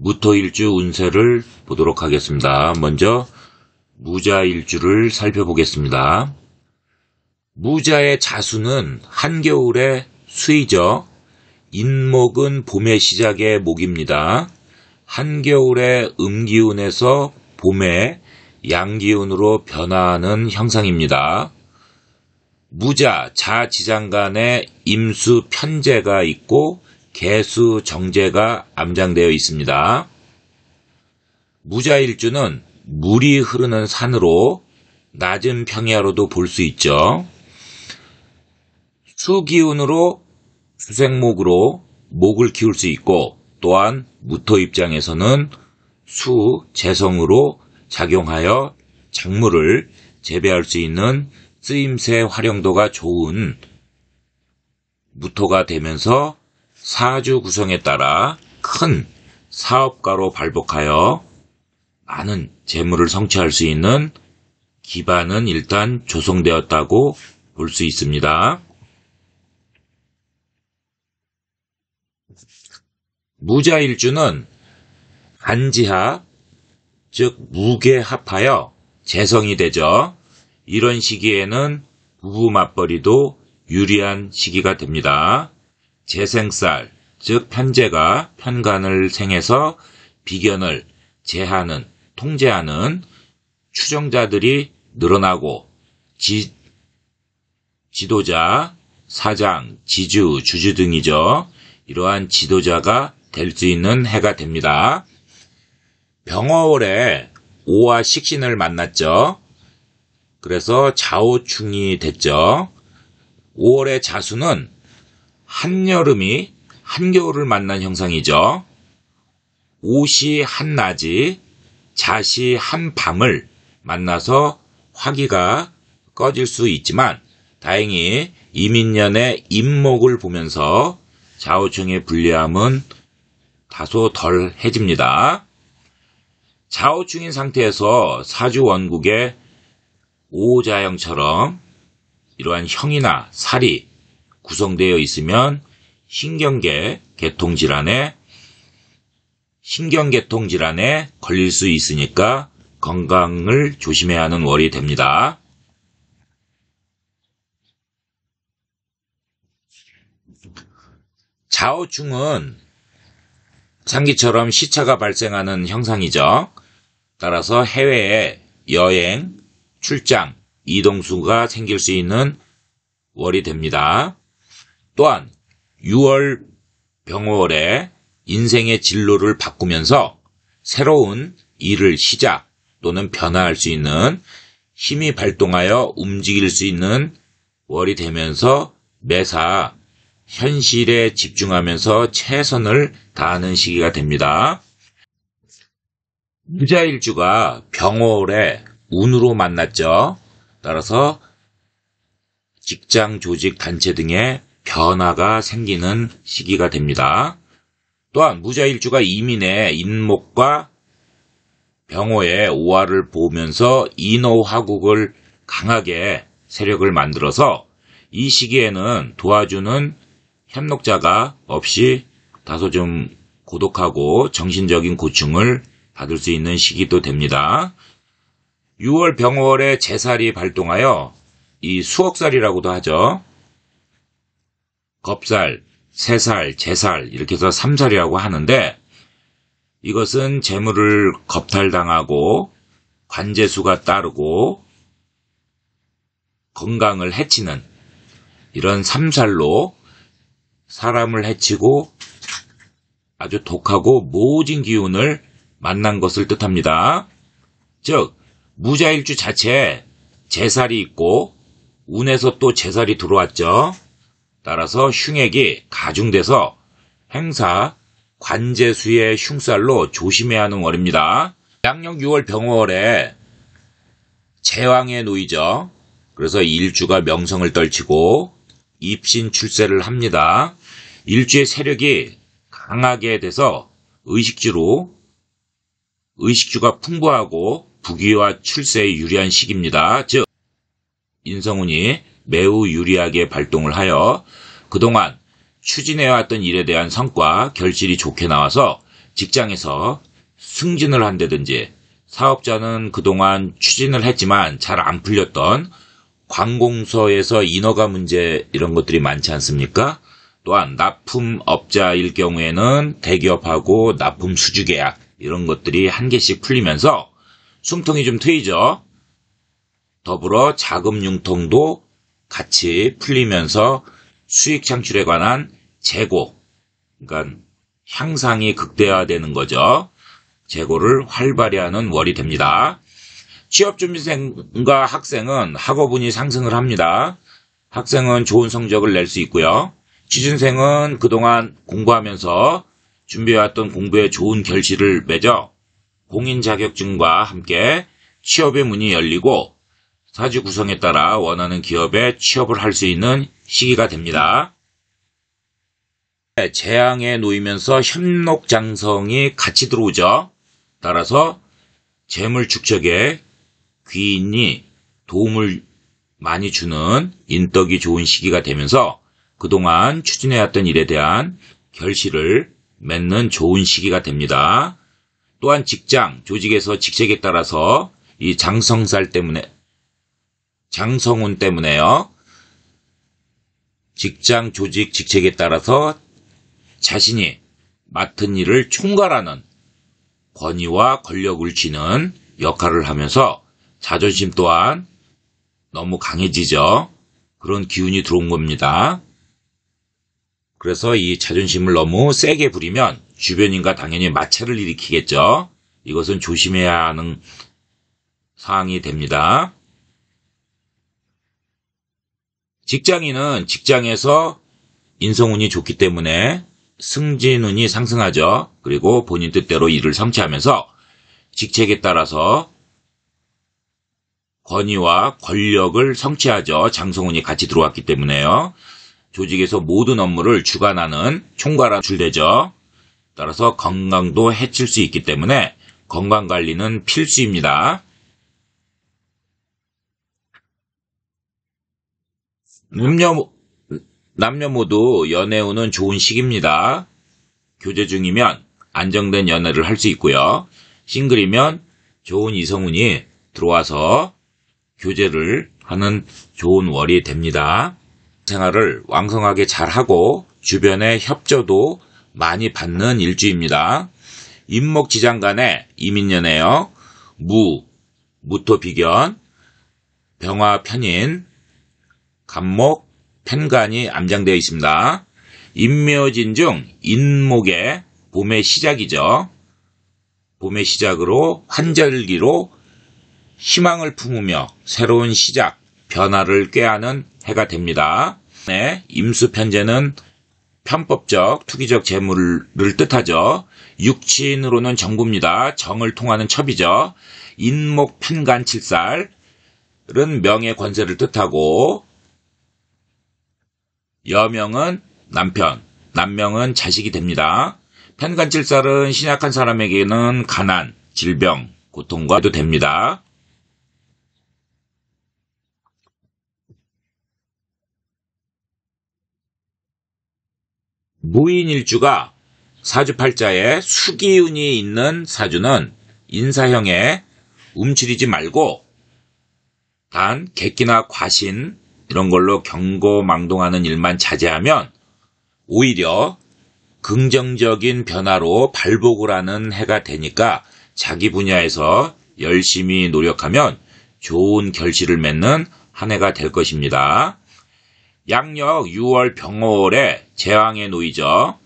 무토일주 운세를 보도록 하겠습니다. 먼저 무자일주를 살펴보겠습니다. 무자의 자수는 한겨울의 수이죠. 인목은 봄의 시작의 목입니다. 한겨울의 음기운에서 봄의 양기운으로 변화하는 형상입니다. 무자, 자지장간에 임수 편재가 있고 개수 정제가 암장되어 있습니다. 무자일주는 물이 흐르는 산으로 낮은 평야로도 볼 수 있죠. 수기운으로 수생목으로 목을 키울 수 있고, 또한 무토 입장에서는 수, 재성으로 작용하여 작물을 재배할 수 있는 쓰임새 활용도가 좋은 무토가 되면서 사주 구성에 따라 큰 사업가로 발복하여 많은 재물을 성취할 수 있는 기반은 일단 조성되었다고 볼 수 있습니다. 무자일주는 간지합, 즉 무게합하여 재성이 되죠. 이런 시기에는 부부 맞벌이도 유리한 시기가 됩니다. 재생살, 즉 편재가 편간을 생해서 비견을 제하는, 통제하는 추종자들이 늘어나고 지도자, 사장, 지주, 주주 등이죠. 이러한 지도자가 될 수 있는 해가 됩니다. 병어월에 오와 식신을 만났죠. 그래서 좌우충이 됐죠. 5월의 자수는 한여름이 한겨울을 만난 형상이죠. 오시 한낮이 자시 한밤을 만나서 화기가 꺼질 수 있지만 다행히 이민년의 임목을 보면서 좌우충의 불리함은 다소 덜해집니다. 좌우충인 상태에서 사주 원국의 오자형처럼 이러한 형이나 살이 구성되어 있으면 신경계통질환에 걸릴 수 있으니까 건강을 조심해야 하는 월이 됩니다. 좌우충은 장기처럼 시차가 발생하는 형상이죠. 따라서 해외에 여행, 출장, 이동수가 생길 수 있는 월이 됩니다. 또한 6월 병월에 인생의 진로를 바꾸면서 새로운 일을 시작 또는 변화할 수 있는 힘이 발동하여 움직일 수 있는 월이 되면서 매사 현실에 집중하면서 최선을 다하는 시기가 됩니다. 무자일주가 병월에 운으로 만났죠. 따라서 직장, 조직, 단체 등의 변화가 생기는 시기가 됩니다. 또한 무자일주가 이민의 인목과 병호의 오화를 보면서 인호화국을 강하게 세력을 만들어서 이 시기에는 도와주는 협력자가 없이 다소 좀 고독하고 정신적인 고충을 받을 수 있는 시기도 됩니다. 6월 병월에 재살이 발동하여 이 수억살이라고도 하죠. 겁살, 새살, 재살 이렇게 해서 3살이라고 하는데 이것은 재물을 겁탈당하고 관재수가 따르고 건강을 해치는 이런 3살로 사람을 해치고 아주 독하고 모진 기운을 만난 것을 뜻합니다. 즉 무자일주 자체에 재살이 있고 운에서 또 재살이 들어왔죠. 따라서 흉액이 가중돼서 행사, 관재수의 흉살로 조심해야 하는 월입니다. 양력 6월 병월에 제왕에 놓이죠. 그래서 일주가 명성을 떨치고 입신 출세를 합니다. 일주의 세력이 강하게 돼서 의식주가 풍부하고 부귀와 출세에 유리한 시기입니다. 즉 인성운이 매우 유리하게 발동을 하여 그동안 추진해왔던 일에 대한 성과, 결실이 좋게 나와서 직장에서 승진을 한다든지, 사업자는 그동안 추진을 했지만 잘 안 풀렸던 관공서에서 인허가 문제 이런 것들이 많지 않습니까? 또한 납품업자일 경우에는 대기업하고 납품 수주 계약 이런 것들이 한 개씩 풀리면서 숨통이 좀 트이죠. 더불어 자금 융통도 같이 풀리면서 수익 창출에 관한 재고, 그러니까 향상이 극대화되는 거죠. 재고를 활발히 하는 월이 됩니다. 취업준비생과 학생은 학업운이 상승을 합니다. 학생은 좋은 성적을 낼 수 있고요. 취준생은 그동안 공부하면서 준비해왔던 공부에 좋은 결실을 맺어 공인 자격증과 함께 취업의 문이 열리고 사주 구성에 따라 원하는 기업에 취업을 할 수 있는 시기가 됩니다. 재앙에 놓이면서 현록장성이 같이 들어오죠. 따라서 재물 축적에 귀인이 도움을 많이 주는 인덕이 좋은 시기가 되면서 그동안 추진해왔던 일에 대한 결실을 맺는 좋은 시기가 됩니다. 또한 직장, 조직에서 직책에 따라서 이 장성운 때문에요. 직장, 조직, 직책에 따라서 자신이 맡은 일을 총괄하는 권위와 권력을 쥐는 역할을 하면서 자존심 또한 너무 강해지죠. 그런 기운이 들어온 겁니다. 그래서 이 자존심을 너무 세게 부리면 주변인과 당연히 마찰을 일으키겠죠. 이것은 조심해야 하는 사항이 됩니다. 직장인은 직장에서 인성운이 좋기 때문에 승진운이 상승하죠. 그리고 본인 뜻대로 일을 성취하면서 직책에 따라서 권위와 권력을 성취하죠. 장성운이 같이 들어왔기 때문에요. 조직에서 모든 업무를 주관하는 총괄한 줄되죠. 따라서 건강도 해칠 수 있기 때문에 건강관리는 필수입니다. 남녀 모두 연애운은 좋은 시기입니다. 교제 중이면 안정된 연애를 할 수 있고요. 싱글이면 좋은 이성운이 들어와서 교제를 하는 좋은 월이 됩니다. 생활을 왕성하게 잘하고 주변의 협조도 많이 받는 일주입니다. 임목지장간에 이민년에요. 무토비견, 병화 편인, 간목, 편간이 암장되어 있습니다. 인묘진 중 인목의 봄의 시작이죠. 봄의 시작으로 환절기로 희망을 품으며 새로운 시작, 변화를 꾀하는 해가 됩니다. 네, 임수편제는 편법적, 투기적 재물을 뜻하죠. 육친으로는 정부입니다. 정을 통하는 첩이죠. 인목 편간 칠살은 명예 권세를 뜻하고 여명은 남편, 남명은 자식이 됩니다. 편간칠살은 신약한 사람에게는 가난, 질병, 고통과도 됩니다. 무인일주가 사주팔자에 수기운이 있는 사주는 인사형에 움츠리지 말고 단 객기나 과신 이런 걸로 경고망동하는 일만 자제하면 오히려 긍정적인 변화로 발복을 하는 해가 되니까 자기 분야에서 열심히 노력하면 좋은 결실을 맺는 한 해가 될 것입니다. 양력 6월 병월에 제왕에 놓이죠.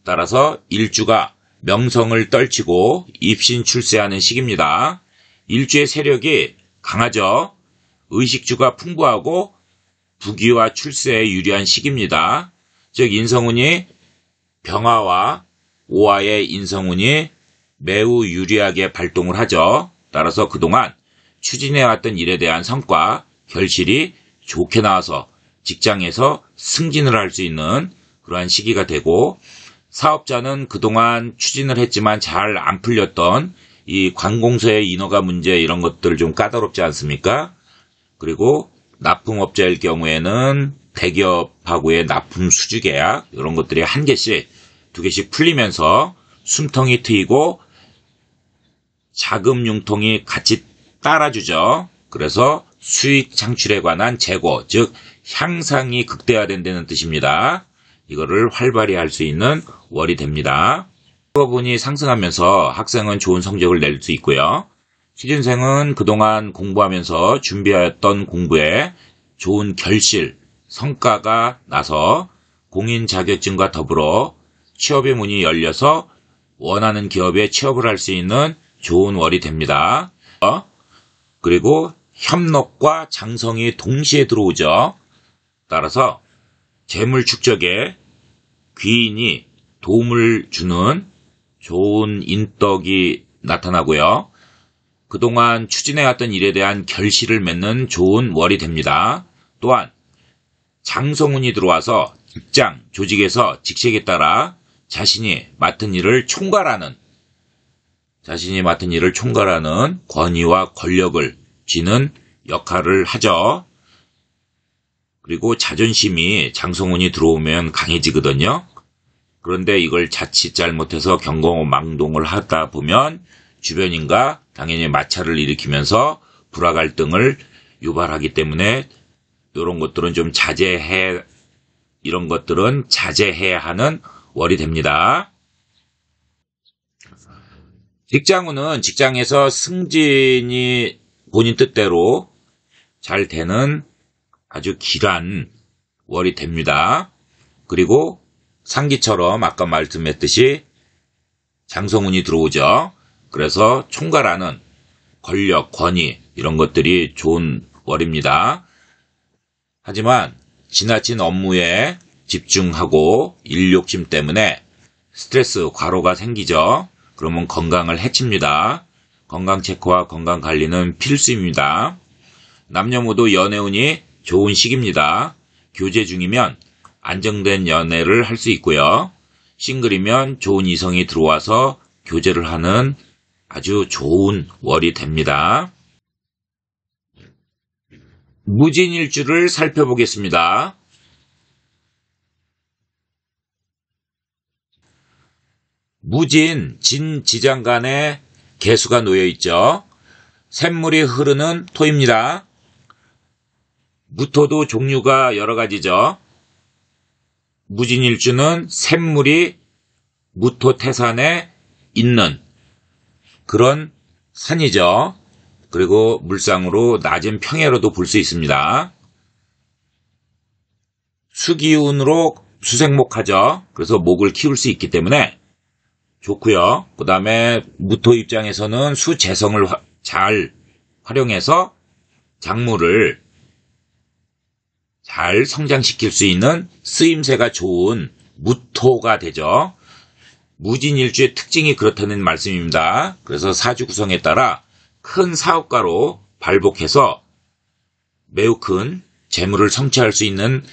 따라서 일주가 명성을 떨치고 입신 출세하는 시기입니다. 일주의 세력이 강하죠. 의식주가 풍부하고 부귀와 출세에 유리한 시기입니다. 즉 인성운이 병화와 오화의 인성운이 매우 유리하게 발동을 하죠. 따라서 그동안 추진해왔던 일에 대한 성과, 결실이 좋게 나와서 직장에서 승진을 할 수 있는 그러한 시기가 되고 사업자는 그동안 추진을 했지만 잘 안 풀렸던 이 관공서의 인허가 문제 이런 것들 좀 까다롭지 않습니까? 그리고 납품업자일 경우에는 대기업하고의 납품 수주 계약 이런 것들이 한 개씩, 두 개씩 풀리면서 숨통이 트이고 자금 융통이 같이 따라주죠. 그래서 수익 창출에 관한 재고, 즉 향상이 극대화된다는 뜻입니다. 이거를 활발히 할 수 있는 월이 됩니다. 학업운이 상승하면서 학생은 좋은 성적을 낼 수 있고요. 취준생은 그동안 공부하면서 준비하였던 공부에 좋은 결실, 성과가 나서 공인 자격증과 더불어 취업의 문이 열려서 원하는 기업에 취업을 할 수 있는 좋은 월이 됩니다. 그리고 협록과 장성이 동시에 들어오죠. 따라서 재물 축적에 귀인이 도움을 주는 좋은 인덕이 나타나고요. 그동안 추진해왔던 일에 대한 결실을 맺는 좋은 월이 됩니다. 또한 장성운이 들어와서 직장, 조직에서 직책에 따라 자신이 맡은 일을 총괄하는 권위와 권력을 쥐는 역할을 하죠. 그리고 자존심이 장성운이 들어오면 강해지거든요. 그런데 이걸 자칫 잘못해서 경거망동을 하다 보면 주변인과 당연히 마찰을 일으키면서 불화 갈등을 유발하기 때문에 이런 것들은 좀 이런 것들은 자제해야 하는 월이 됩니다. 직장운은 직장에서 승진이 본인 뜻대로 잘 되는 아주 길한 월이 됩니다. 그리고 상기처럼 아까 말씀했듯이 장성운이 들어오죠. 그래서 총괄하는 권력, 권위 이런 것들이 좋은 월입니다. 하지만 지나친 업무에 집중하고 일 욕심 때문에 스트레스, 과로가 생기죠. 그러면 건강을 해칩니다. 건강 체크와 건강 관리는 필수입니다. 남녀 모두 연애운이 좋은 시기입니다. 교제 중이면 안정된 연애를 할 수 있고요. 싱글이면 좋은 이성이 들어와서 교제를 하는 아주 좋은 월이 됩니다. 무진일주를 살펴보겠습니다. 무진, 진지장 간에 개수가 놓여있죠. 샘물이 흐르는 토입니다. 무토도 종류가 여러 가지죠. 무진일주는 샘물이 무토 태산에 있는 그런 산이죠. 그리고 물상으로 낮은 평야로도 볼 수 있습니다. 수기운으로 수생목하죠. 그래서 목을 키울 수 있기 때문에 좋고요. 그 다음에 무토 입장에서는 수재성을 잘 활용해서 작물을 잘 성장시킬 수 있는 쓰임새가 좋은 무토가 되죠. 무진일주의 특징이 그렇다는 말씀입니다. 그래서 사주 구성에 따라 큰 사업가로 발복해서 매우 큰 재물을 성취할 수 있는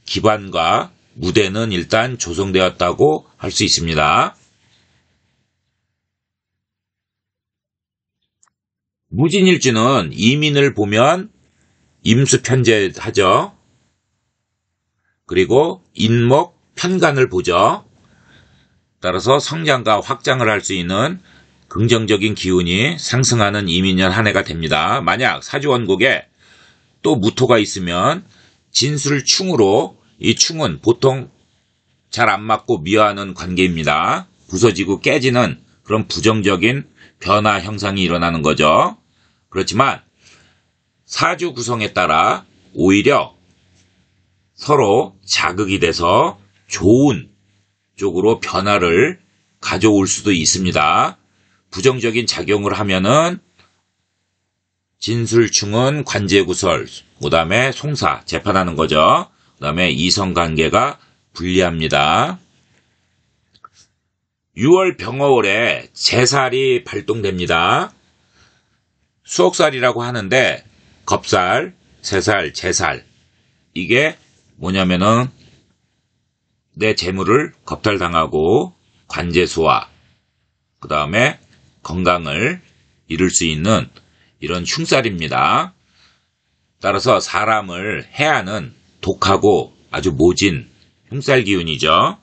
기반과 무대는 일단 조성되었다고 할 수 있습니다. 무진일주는 이민을 보면 임수편제하죠. 그리고 인목 편간을 보죠. 따라서 성장과 확장을 할 수 있는 긍정적인 기운이 상승하는 이민년 한 해가 됩니다. 만약 사주원국에 또 무토가 있으면 진술충으로, 이 충은 보통 잘 안 맞고 미화하는 관계입니다. 부서지고 깨지는 그런 부정적인 변화 형상이 일어나는 거죠. 그렇지만 사주 구성에 따라 오히려 서로 자극이 돼서 좋은 쪽으로 변화를 가져올 수도 있습니다. 부정적인 작용을 하면은 진술충은 관제구설, 그 다음에 송사, 재판하는 거죠. 그 다음에 이성관계가 불리합니다. 6월 병어월에 재살이 발동됩니다. 수옥살이라고 하는데 겁살, 새살, 재살, 이게 뭐냐면은 내 재물을 겁탈당하고 관제수와 그 다음에 건강을 잃을 수 있는 이런 흉살입니다. 따라서 사람을 해하는 독하고 아주 모진 흉살 기운이죠.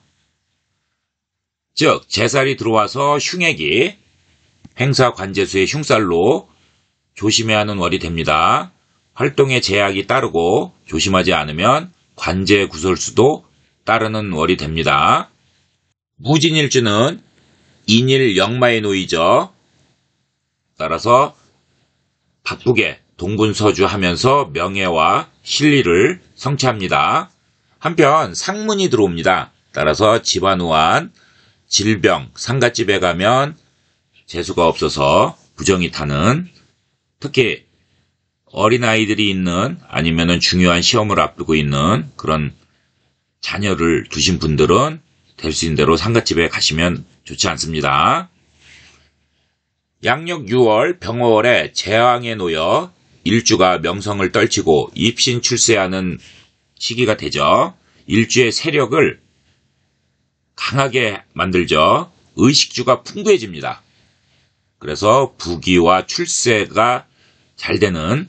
즉 제살이 들어와서 흉액이 행사 관제수의 흉살로 조심해야 하는 월이 됩니다. 활동에 제약이 따르고 조심하지 않으면 관제 구설수도 따르는 월이 됩니다. 무진일주는 인일 역마에 놓이죠. 따라서 바쁘게 동분서주하면서 명예와 실리를 성취합니다. 한편 상문이 들어옵니다. 따라서 집안우한, 질병, 상갓집에 가면 재수가 없어서 부정이 타는, 특히 어린아이들이 있는 아니면은 중요한 시험을 앞두고 있는 그런 자녀를 두신 분들은 될 수 있는 대로 상갓집에 가시면 좋지 않습니다. 양력 6월 병어월에 제왕에 놓여 일주가 명성을 떨치고 입신 출세하는 시기가 되죠. 일주의 세력을 강하게 만들죠. 의식주가 풍부해집니다. 그래서 부귀와 출세가 잘 되는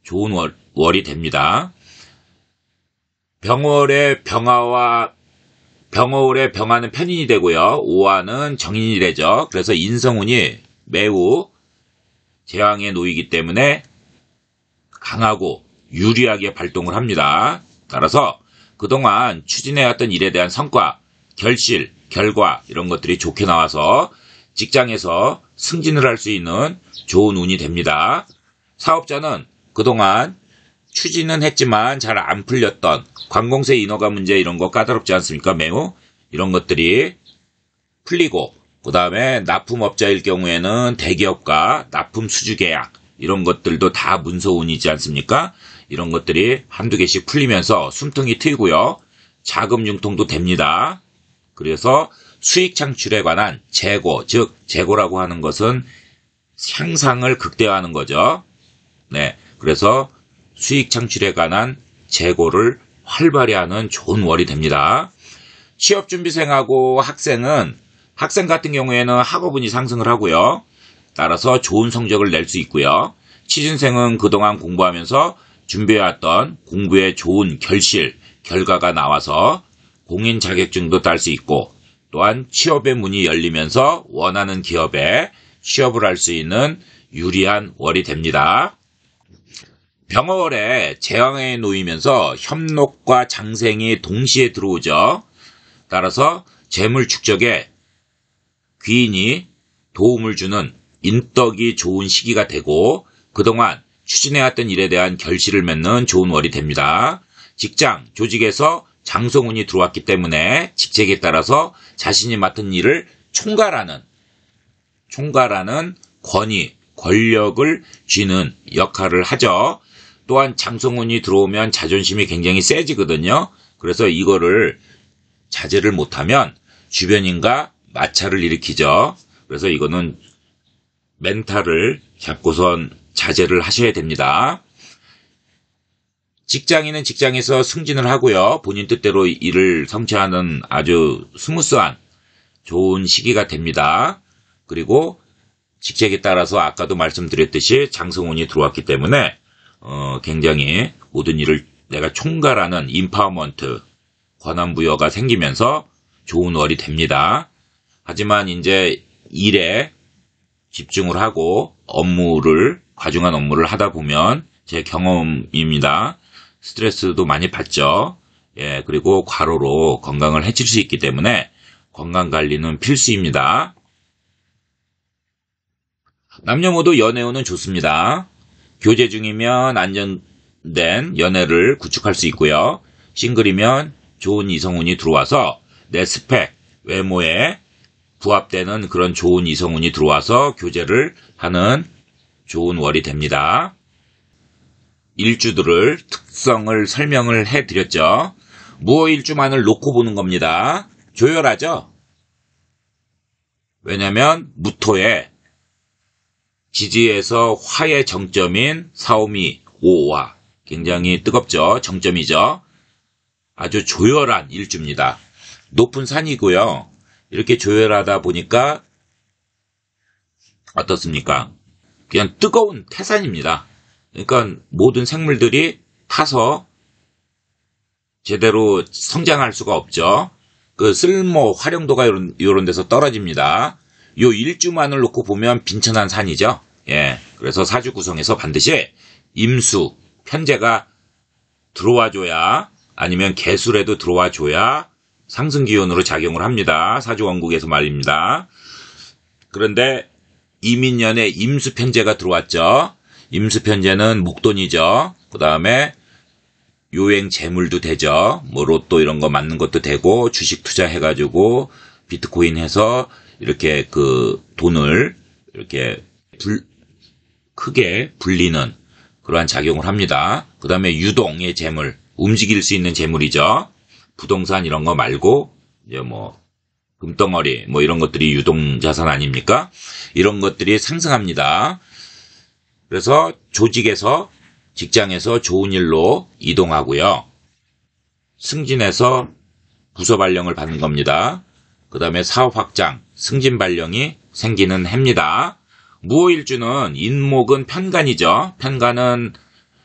좋은 월이 됩니다. 병월에 병화는 편인이 되고요. 오화는 정인이 되죠. 그래서 인성운이 매우 제왕에 놓이기 때문에 강하고 유리하게 발동을 합니다. 따라서 그동안 추진해왔던 일에 대한 성과, 결실, 결과 이런 것들이 좋게 나와서 직장에서 승진을 할 수 있는 좋은 운이 됩니다. 사업자는 그동안 추진은 했지만 잘 안 풀렸던 관공세 인허가 문제 이런 거 까다롭지 않습니까? 매우 이런 것들이 풀리고 그 다음에 납품업자일 경우에는 대기업과 납품 수주 계약 이런 것들도 다 문서운이지 않습니까? 이런 것들이 한두 개씩 풀리면서 숨통이 트이고요. 자금 융통도 됩니다. 그래서 수익 창출에 관한 재고, 즉 재고라고 하는 것은 향상을 극대화하는 거죠. 네, 그래서 수익 창출에 관한 재고를 활발히 하는 좋은 월이 됩니다. 취업준비생하고 학생 같은 경우에는 학업운이 상승을 하고요. 따라서 좋은 성적을 낼 수 있고요. 취준생은 그동안 공부하면서 준비해왔던 공부에 좋은 결실, 결과가 나와서 공인 자격증도 딸 수 있고 또한 취업의 문이 열리면서 원하는 기업에 취업을 할 수 있는 유리한 월이 됩니다. 병어월에 제왕에 놓이면서 협록과 장생이 동시에 들어오죠. 따라서 재물 축적에 귀인이 도움을 주는 인덕이 좋은 시기가 되고 그동안 추진해왔던 일에 대한 결실을 맺는 좋은 월이 됩니다. 직장, 조직에서 장성운이 들어왔기 때문에 직책에 따라서 자신이 맡은 일을 총괄하는 권위, 권력을 쥐는 역할을 하죠. 또한 장성운이 들어오면 자존심이 굉장히 세지거든요. 그래서 이거를 자제를 못하면 주변인과 마찰을 일으키죠. 그래서 이거는 멘탈을 잡고선 자제를 하셔야 됩니다. 직장인은 직장에서 승진을 하고요. 본인 뜻대로 일을 성취하는 아주 스무스한 좋은 시기가 됩니다. 그리고 직책에 따라서 아까도 말씀드렸듯이 장성운이 들어왔기 때문에 굉장히 모든 일을 내가 총괄하는 인파워먼트, 권한부여가 생기면서 좋은 월이 됩니다. 하지만 이제 일에 집중을 하고 과중한 업무를 하다 보면 제 경험입니다. 스트레스도 많이 받죠. 예, 그리고 과로로 건강을 해칠 수 있기 때문에 건강관리는 필수입니다. 남녀 모두 연애운은 좋습니다. 교제 중이면 안정된 연애를 구축할 수 있고요. 싱글이면 좋은 이성운이 들어와서 내 스펙, 외모에 부합되는 그런 좋은 이성운이 들어와서 교제를 하는 좋은 월이 됩니다. 일주들을 특성을 설명을 해드렸죠. 무오일주만을 놓고 보는 겁니다. 조열하죠? 왜냐하면 무토에 지지에서 화의 정점인 사오미, 오화 굉장히 뜨겁죠. 정점이죠. 아주 조열한 일주입니다. 높은 산이고요. 이렇게 조열하다 보니까 어떻습니까? 그냥 뜨거운 태산입니다. 그러니까 모든 생물들이 타서 제대로 성장할 수가 없죠. 그 쓸모, 활용도가 요런 데서 떨어집니다. 요 일주만을 놓고 보면 빈천한 산이죠. 예. 그래서 사주 구성에서 반드시 임수, 편재가 들어와줘야, 아니면 개술에도 들어와줘야 상승기운으로 작용을 합니다. 사주 원국에서 말입니다. 그런데 이민년에 임수편재가 들어왔죠. 임수편재는 목돈이죠. 그 다음에 요행 재물도 되죠. 뭐 로또 이런 거 맞는 것도 되고, 주식 투자해가지고 비트코인 해서 이렇게 그 돈을 이렇게 크게 불리는 그러한 작용을 합니다. 그 다음에 유동의 재물, 움직일 수 있는 재물이죠. 부동산 이런 거 말고 이제 뭐 금덩어리 뭐 이런 것들이 유동자산 아닙니까? 이런 것들이 상승합니다. 그래서 조직에서, 직장에서 좋은 일로 이동하고요. 승진해서 부서 발령을 받는 겁니다. 그 다음에 사업 확장, 승진 발령이 생기는 해입니다. 무오일주는 인목은 편간이죠. 편간은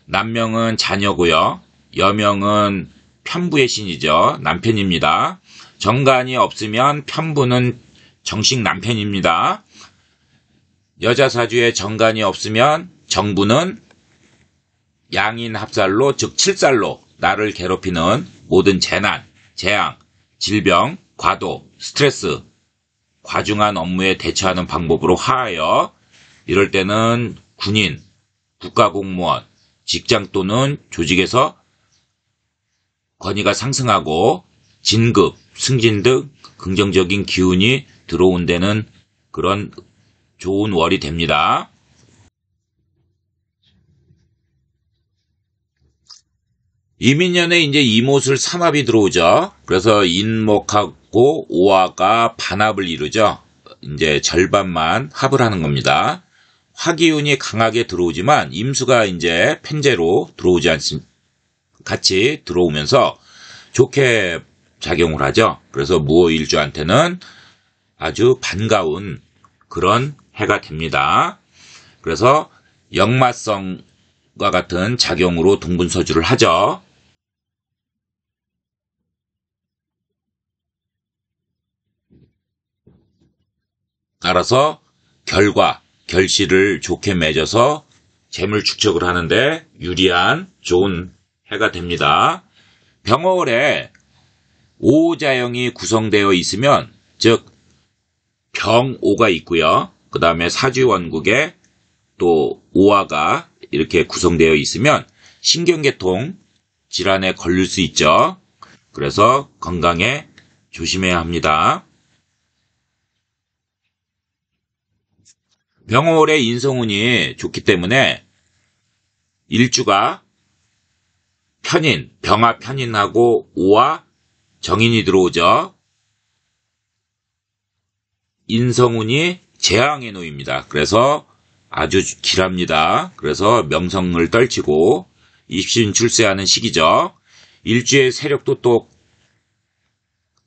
남명은 자녀고요. 여명은 편부의 신이죠. 남편입니다. 정간이 없으면 편부는 정식 남편입니다. 여자 사주에 정간이 없으면 정부는 양인 합살로, 즉 칠살로 나를 괴롭히는 모든 재난, 재앙, 질병, 과도, 스트레스, 과중한 업무에 대처하는 방법으로 하하여 이럴 때는 군인, 국가공무원, 직장 또는 조직에서 권위가 상승하고 진급, 승진 등 긍정적인 기운이 들어온 데는 그런 좋은 월이 됩니다. 이민년에 이제 이못을 삼합이 들어오죠. 그래서 인목하고 오화가 반합을 이루죠. 이제 절반만 합을 하는 겁니다. 화기운이 강하게 들어오지만 임수가 이제 편재로 들어오지 않습니다. 같이 들어오면서 좋게 작용을 하죠. 그래서 무오일주한테는 아주 반가운 그런 해가 됩니다. 그래서 역마성과 같은 작용으로 동분서주를 하죠. 따라서 결과, 결실을 좋게 맺어서 재물 축적을 하는데 유리한 좋은 해가 됩니다. 병월에 오자형이 구성되어 있으면, 즉 병오가 있고요. 그 다음에 사주원국에 또 오화가 이렇게 구성되어 있으면 신경계통 질환에 걸릴 수 있죠. 그래서 건강에 조심해야 합니다. 병월의 인성운이 좋기 때문에 일주가 편인, 병화 편인하고 오화 정인이 들어오죠. 인성운이 재앙에 놓입니다. 그래서 아주 길합니다. 그래서 명성을 떨치고 입신 출세하는 시기죠. 일주의 세력도 또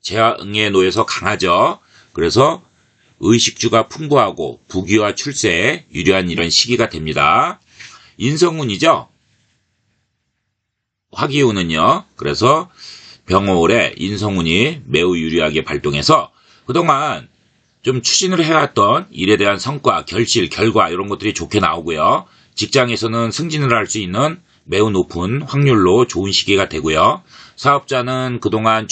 재앙에 놓여서 강하죠. 그래서 의식주가 풍부하고 부귀와 출세에 유리한 이런 시기가 됩니다. 인성운이죠. 화기운은요. 그래서 병월에 인성운이 매우 유리하게 발동해서 그동안 좀 추진을 해왔던 일에 대한 성과, 결실, 결과 이런 것들이 좋게 나오고요. 직장에서는 승진을 할 수 있는 매우 높은 확률로 좋은 시기가 되고요. 사업자는 그동안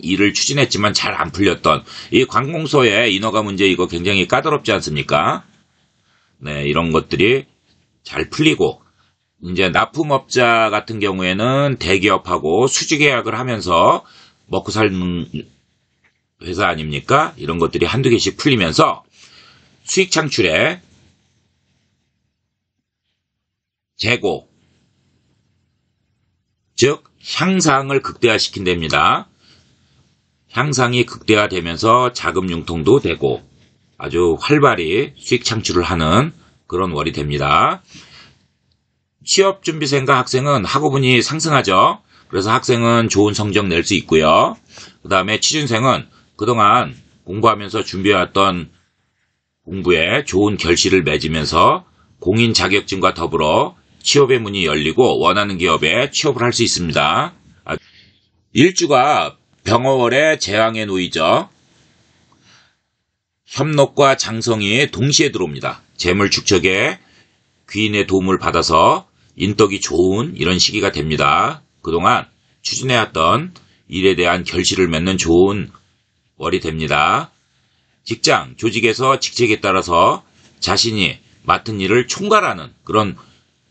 일을 추진했지만 잘 안 풀렸던 이 관공서의 인허가 문제 이거 굉장히 까다롭지 않습니까? 네, 이런 것들이 잘 풀리고 이제 납품업자 같은 경우에는 대기업하고 수주계약을 하면서 먹고 사는 회사 아닙니까? 이런 것들이 한두 개씩 풀리면서 수익 창출에 재고, 즉 향상을 극대화시킨답니다. 향상이 극대화되면서 자금 융통도 되고 아주 활발히 수익 창출을 하는 그런 월이 됩니다. 취업준비생과 학생은 학업운이 상승하죠. 그래서 학생은 좋은 성적 낼 수 있고요. 그 다음에 취준생은 그동안 공부하면서 준비해왔던 공부에 좋은 결실을 맺으면서 공인 자격증과 더불어 취업의 문이 열리고 원하는 기업에 취업을 할 수 있습니다. 일주가 병어월의 재앙에 놓이죠. 협록과 장성이 동시에 들어옵니다. 재물 축적에 귀인의 도움을 받아서 인덕이 좋은 이런 시기가 됩니다. 그동안 추진해왔던 일에 대한 결실을 맺는 좋은 월이 됩니다. 직장, 조직에서 직책에 따라서 자신이 맡은 일을 총괄하는 그런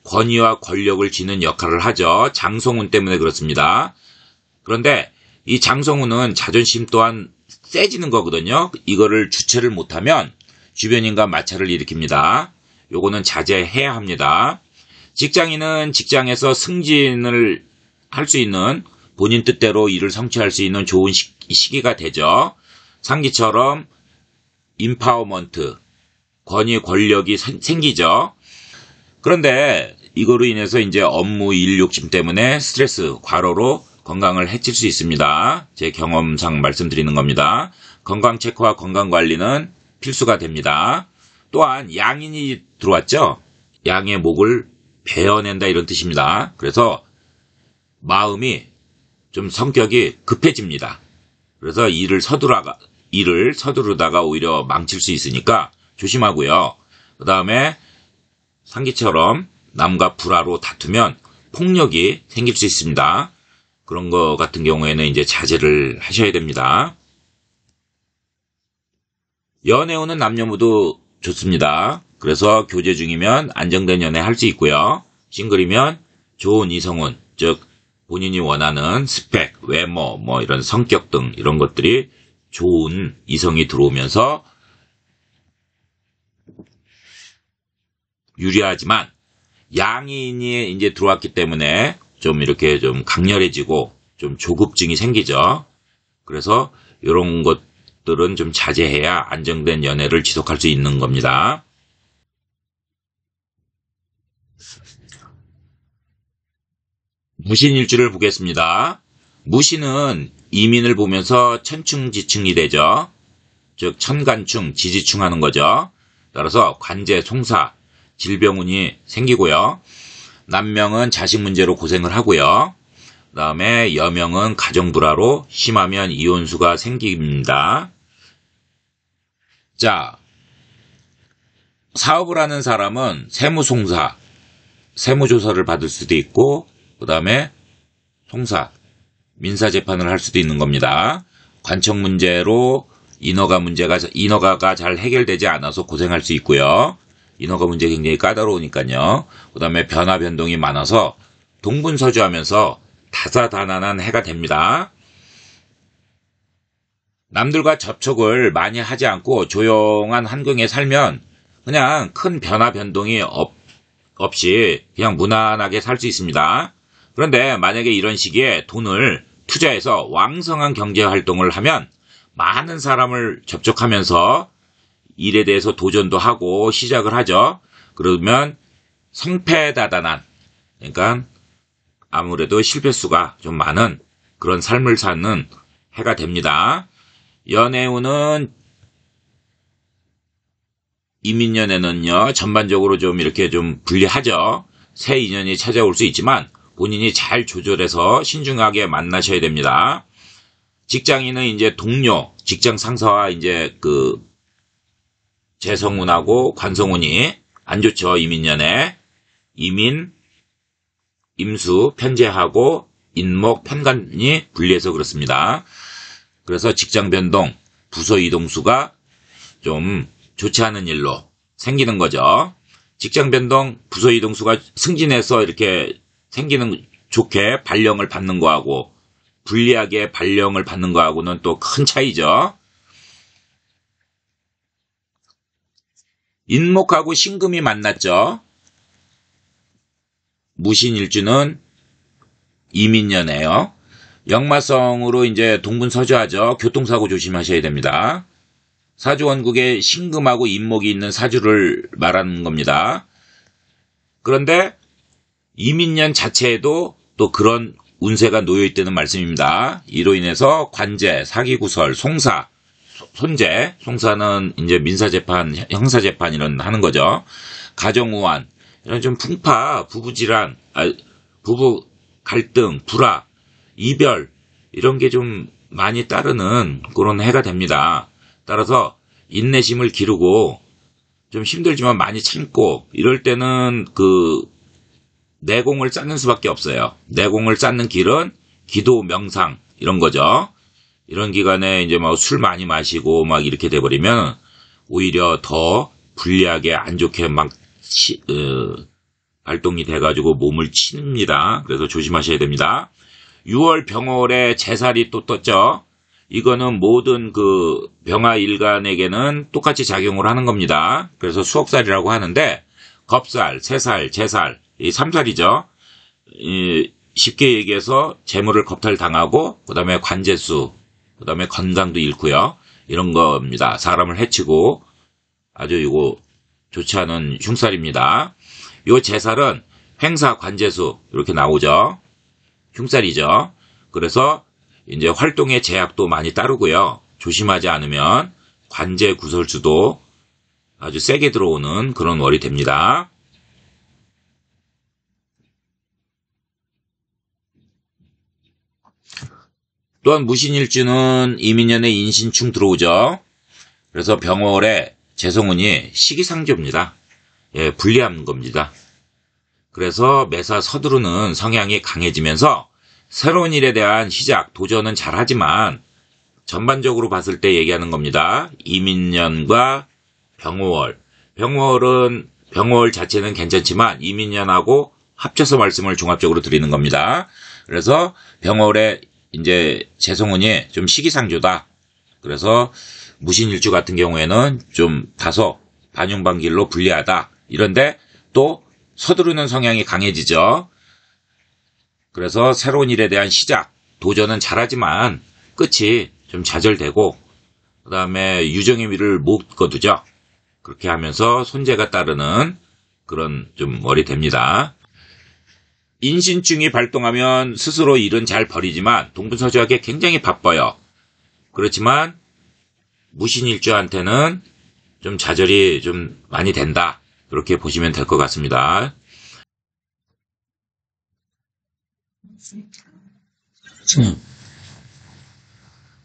권위와 권력을 지는 역할을 하죠. 장성운 때문에 그렇습니다. 그런데 이 장성운은 자존심 또한 세지는 거거든요. 이거를 주체를 못하면 주변인과 마찰을 일으킵니다. 요거는 자제해야 합니다. 직장인은 직장에서 승진을 할 수 있는 본인 뜻대로 일을 성취할 수 있는 좋은 시기가 되죠. 상기처럼 임파워먼트, 권위, 권력이 생기죠. 그런데 이거로 인해서 이제 업무 일 욕심 때문에 스트레스, 과로로 건강을 해칠 수 있습니다. 제 경험상 말씀드리는 겁니다. 건강 체크와 건강 관리는 필수가 됩니다. 또한 양인이 들어왔죠. 양의 목을 베어낸다 이런 뜻입니다. 그래서 마음이 좀 성격이 급해집니다. 그래서 일을 서두르다가 오히려 망칠 수 있으니까 조심하고요. 그 다음에 상기처럼 남과 불화로 다투면 폭력이 생길 수 있습니다. 그런 거 같은 경우에는 이제 자제를 하셔야 됩니다. 연애운은 남녀 모두 좋습니다. 그래서 교제 중이면 안정된 연애 할 수 있고요. 싱글이면 좋은 이성운, 즉 본인이 원하는 스펙, 외모, 이런 성격 등 이런 것들이 좋은 이성이 들어오면서 유리하지만 양인이 이제 들어왔기 때문에 좀 이렇게 좀 강렬해지고 좀 조급증이 생기죠. 그래서 이런 것들은 좀 자제해야 안정된 연애를 지속할 수 있는 겁니다. 무신일주를 보겠습니다. 무신은 이민을 보면서 천충지충이 되죠. 즉 천간충, 지지충 하는 거죠. 따라서 관제, 송사, 질병운이 생기고요. 남명은 자식 문제로 고생을 하고요. 그 다음에 여명은 가정불화로 심하면 이혼수가 생깁니다. 자, 사업을 하는 사람은 세무송사, 세무조사를 받을 수도 있고 그 다음에 송사, 민사재판을 할 수도 있는 겁니다. 관청 문제로 인허가가 잘 해결되지 않아서 고생할 수 있고요. 인허가 문제 굉장히 까다로우니까요. 그 다음에 변화 변동이 많아서 동분서주하면서 다사다난한 해가 됩니다. 남들과 접촉을 많이 하지 않고 조용한 환경에 살면 그냥 큰 변화 변동이 없이 그냥 무난하게 살 수 있습니다. 그런데 만약에 이런 시기에 돈을 투자해서 왕성한 경제활동을 하면 많은 사람을 접촉하면서 일에 대해서 도전도 하고 시작을 하죠. 그러면 성패다단한, 그러니까 아무래도 실패수가 좀 많은 그런 삶을 사는 해가 됩니다. 연애운은 이민년에는요, 전반적으로 좀 이렇게 좀 불리하죠. 새 인연이 찾아올 수 있지만 본인이 잘 조절해서 신중하게 만나셔야 됩니다. 직장인은 이제 동료, 직장 상사와 이제 재성운하고 관성운이 안 좋죠. 이민년에. 이민, 임수, 편재하고 인목, 편관이 분리해서 그렇습니다. 그래서 직장 변동, 부서 이동수가 좀 좋지 않은 일로 생기는 거죠. 직장 변동, 부서 이동수가 승진해서 이렇게 생기는 좋게 발령을 받는 거하고 불리하게 발령을 받는 거하고는 또 큰 차이죠. 인목하고 신금이 만났죠. 무신일주는 이민년에요. 역마성으로 이제 동분서주하죠. 교통사고 조심하셔야 됩니다. 사주원국에 신금하고 인목이 있는 사주를 말하는 겁니다. 그런데 이민년 자체에도 또 그런 운세가 놓여있다는 말씀입니다. 이로 인해서 관제, 사기구설, 송사, 손재, 송사는 이제 민사재판, 형사재판 이런 하는 거죠. 가정우환, 이런 좀 풍파, 부부질환, 부부 갈등, 불화, 이별, 이런 게 좀 많이 따르는 그런 해가 됩니다. 따라서 인내심을 기르고 좀 힘들지만 많이 참고 이럴 때는 내공을 쌓는 수밖에 없어요. 내공을 쌓는 길은 기도, 명상 이런 거죠. 이런 기간에 이제 막 술 많이 마시고 막 이렇게 돼버리면 오히려 더 불리하게 안 좋게 막 발동이 돼가지고 몸을 칩니다. 그래서 조심하셔야 됩니다. 6월 병월에 제살이 또 떴죠. 이거는 모든 병화일간에게는 똑같이 작용을 하는 겁니다. 그래서 수억살이라고 하는데 겁살, 새살, 제살, 이 3살이죠. 쉽게 얘기해서 재물을 겁탈당하고 그 다음에 관제수, 그 다음에 건강도 잃고요. 이런 겁니다. 사람을 해치고 아주 이거 좋지 않은 흉살입니다. 요 제살은 횡사, 관제수 이렇게 나오죠. 흉살이죠. 그래서 이제 활동의 제약도 많이 따르고요. 조심하지 않으면 관제 구설수도 아주 세게 들어오는 그런 월이 됩니다. 또한 무신일주는 이민년에 인신충 들어오죠. 그래서 병월에 재성운이 시기상조입니다. 예, 불리한 겁니다. 그래서 매사 서두르는 성향이 강해지면서 새로운 일에 대한 시작, 도전은 잘하지만 전반적으로 봤을 때 얘기하는 겁니다. 이민년과 병월. 병월 자체는 괜찮지만 이민년하고 합쳐서 말씀을 종합적으로 드리는 겁니다. 그래서 병월에 이제 재성운이 좀 시기상조다. 그래서 무신일주 같은 경우에는 좀 다소 반용반길로 불리하다. 이런데 또 서두르는 성향이 강해지죠. 그래서 새로운 일에 대한 시작, 도전은 잘하지만 끝이 좀 좌절되고 그 다음에 유정의 미를 못 거두죠. 그렇게 하면서 손재가 따르는 그런 좀 월이 됩니다. 인신충이 발동하면 스스로 일은 잘 벌이지만 동분서주하게 굉장히 바빠요. 그렇지만 무신일주한테는 좀 좌절이 좀 많이 된다. 그렇게 보시면 될 것 같습니다.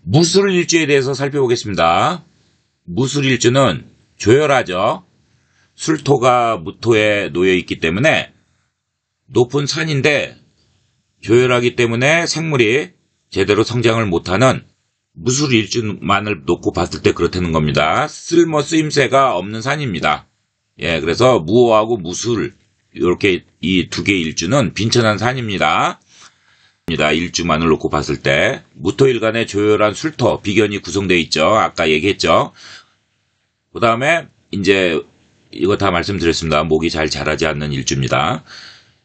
무술일주에 대해서 살펴보겠습니다. 무술일주는 조열하죠. 술토가 무토에 놓여 있기 때문에 높은 산인데 조열하기 때문에 생물이 제대로 성장을 못하는 무술일주만을 놓고 봤을 때 그렇다는 겁니다. 쓰임새가 없는 산입니다. 예, 그래서 무호하고 무술 이렇게 이 두 개의 일주는 빈천한 산입니다. 일주만을 놓고 봤을 때 무토일간의 조열한 술토 비견이 구성되어 있죠. 아까 얘기했죠. 그 다음에 이제 이거 다 말씀드렸습니다. 목이 잘 자라지 않는 일주입니다.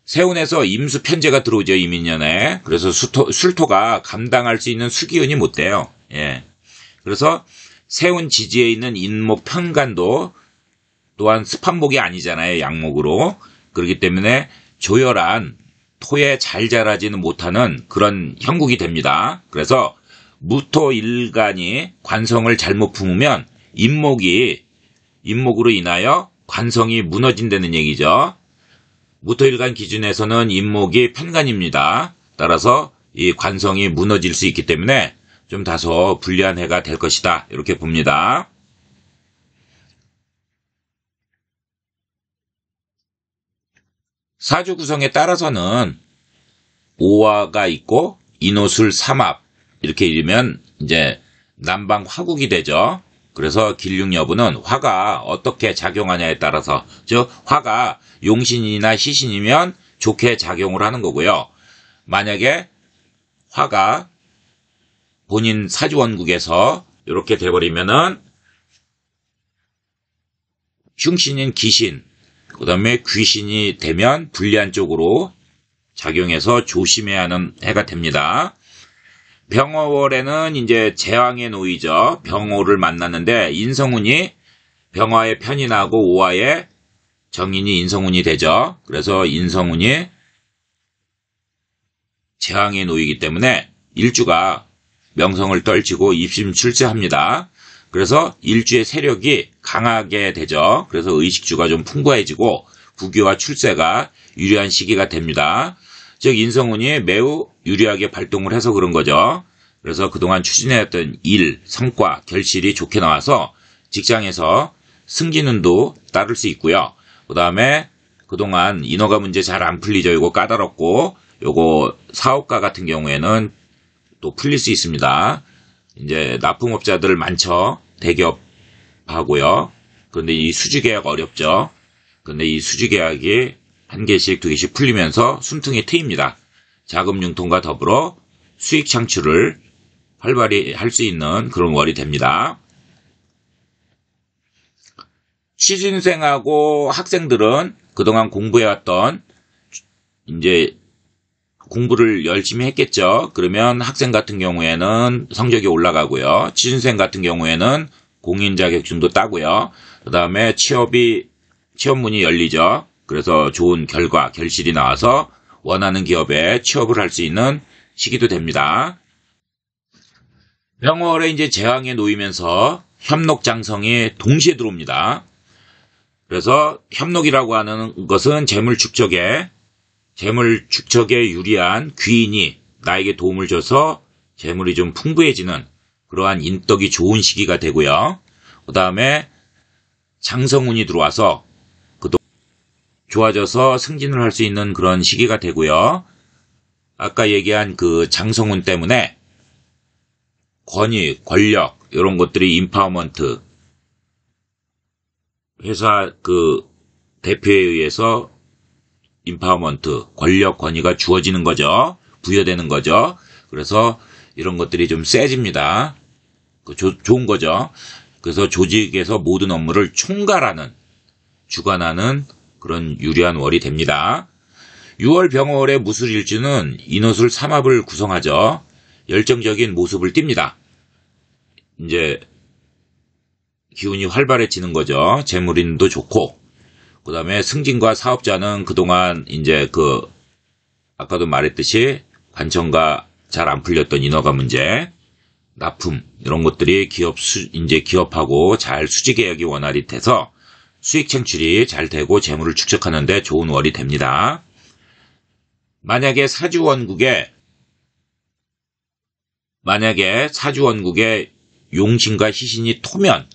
세운에서 임수 편제가 들어오죠. 이민년에. 그래서 술토가 감당할 수 있는 수기운이 못 돼요. 예. 그래서 세운 지지에 있는 인목 편간도 또한 습한목이 아니잖아요. 양목으로. 그렇기 때문에 조열한 토에 잘 자라지는 못하는 그런 형국이 됩니다. 그래서 무토일간이 관성을 잘못 품으면 인목으로 인하여 관성이 무너진다는 얘기죠. 무토일간 기준에서는 인목이 편간입니다. 따라서 이 관성이 무너질 수 있기 때문에 좀 다소 불리한 해가 될 것이다. 이렇게 봅니다. 사주 구성에 따라서는 오화가 있고 인호술 삼합 이렇게 이르면 이제 남방 화국이 되죠. 그래서 길흉 여부는 화가 어떻게 작용하냐에 따라서 즉 화가 용신이나 시신이면 좋게 작용을 하는 거고요. 만약에 화가 본인 사주원국에서 이렇게 돼버리면은 흉신인 기신 그 다음에 귀신이 되면 불리한 쪽으로 작용해서 조심해야 하는 해가 됩니다. 병화월에는 이제 재왕의 노이죠. 병호를 만났는데 인성운이 병화의 편이 나고 오화의 정인이 인성운이 되죠. 그래서 인성운이 재왕의 노이기 때문에 일주가 명성을 떨치고 입심출세합니다. 그래서 일주의 세력이 강하게 되죠. 그래서 의식주가 좀 풍부해지고 부귀와 출세가 유리한 시기가 됩니다. 즉 인성운이 매우 유리하게 발동을 해서 그런 거죠. 그래서 그동안 추진해왔던 일, 성과, 결실이 좋게 나와서 직장에서 승진운도 따를 수 있고요. 그 다음에 그동안 인허가 문제 잘 안 풀리죠. 이거 까다롭고, 요거 사업가 같은 경우에는 또 풀릴 수 있습니다. 이제 납품업자들 많죠. 대기업하고요. 그런데 이 수주계약 어렵죠. 그런데 이 수주계약이 한 개씩 두 개씩 풀리면서 숨통이 트입니다. 자금 융통과 더불어 수익 창출을 활발히 할 수 있는 그런 월이 됩니다. 취준생하고 학생들은 그동안 공부해왔던 이제 공부를 열심히 했겠죠. 그러면 학생 같은 경우에는 성적이 올라가고요. 취준생 같은 경우에는 공인 자격증도 따고요. 그 다음에 취업문이 열리죠. 그래서 좋은 결과, 결실이 나와서 원하는 기업에 취업을 할 수 있는 시기도 됩니다. 병월에 이제 재앙에 놓이면서 협록장성이 동시에 들어옵니다. 그래서 협록이라고 하는 것은 재물 축적에 유리한 귀인이 나에게 도움을 줘서 재물이 좀 풍부해지는 그러한 인덕이 좋은 시기가 되고요. 그 다음에 장성운이 들어와서 좋아져서 승진을 할 수 있는 그런 시기가 되고요. 아까 얘기한 그 장성운 때문에 권위, 권력 이런 것들이 인파워먼트 회사 그 대표에 의해서 인파워먼트, 권력, 권위가 주어지는 거죠. 부여되는 거죠. 그래서 이런 것들이 좀 세집니다. 좋은 거죠. 그래서 조직에서 모든 업무를 주관하는 그런 유리한 월이 됩니다. 6월 병월의 무술일주는 인호술 삼합을 구성하죠. 열정적인 모습을 띱니다. 이제 기운이 활발해지는 거죠. 재물인도 좋고, 그 다음에 승진과 사업자는 그동안 이제 아까도 말했듯이 관청과 잘 안 풀렸던 인허가 문제, 납품, 이런 것들이 이제 기업하고 잘 수지 계약이 원활히 돼서 수익 창출이 잘 되고 재물을 축적하는데 좋은 월이 됩니다. 만약에 사주원국에 용신과 희신이 토면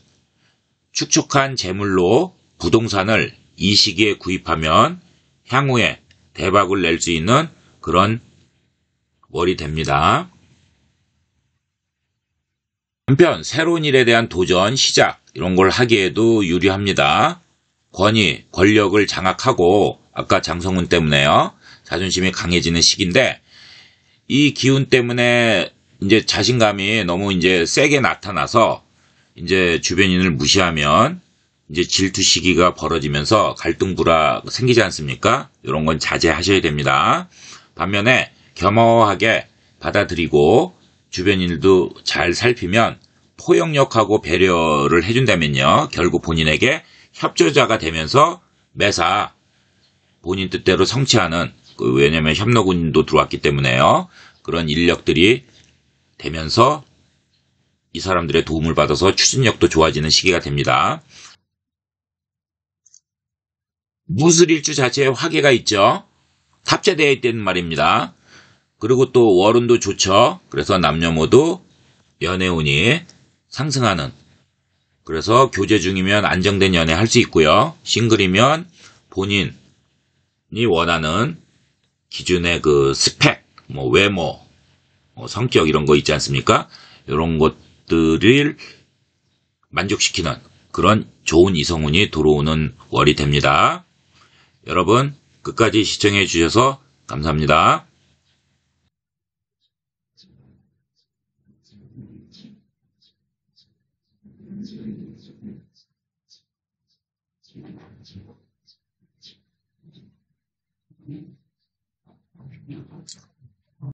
축적한 재물로 부동산을 이 시기에 구입하면 향후에 대박을 낼 수 있는 그런 월이 됩니다. 한편 새로운 일에 대한 도전, 시작 이런 걸 하기에도 유리합니다. 권위, 권력을 장악하고 아까 장성운 때문에요. 자존심이 강해지는 시기인데 이 기운 때문에 이제 자신감이 너무 이제 세게 나타나서 이제 주변인을 무시하면 이제 질투 시기가 벌어지면서 갈등불화 생기지 않습니까? 이런 건 자제하셔야 됩니다. 반면에 겸허하게 받아들이고 주변인들도 잘 살피면 포용력하고 배려를 해준다면요. 결국 본인에게 협조자가 되면서 매사 본인 뜻대로 성취하는 왜냐면 협록운도 들어왔기 때문에요. 그런 인력들이 되면서 이 사람들의 도움을 받아서 추진력도 좋아지는 시기가 됩니다. 무술일주 자체에 화계가 있죠. 탑재되어 있다는 말입니다. 그리고 또 월운도 좋죠. 그래서 남녀 모두 연애운이 상승하는, 그래서 교제 중이면 안정된 연애 할 수 있고요. 싱글이면 본인이 원하는 기준의 그 스펙, 외모, 성격 이런 거 있지 않습니까? 이런 것들을 만족시키는 그런 좋은 이성운이 들어오는 월이 됩니다. 여러분 끝까지 시청해 주셔서 감사합니다.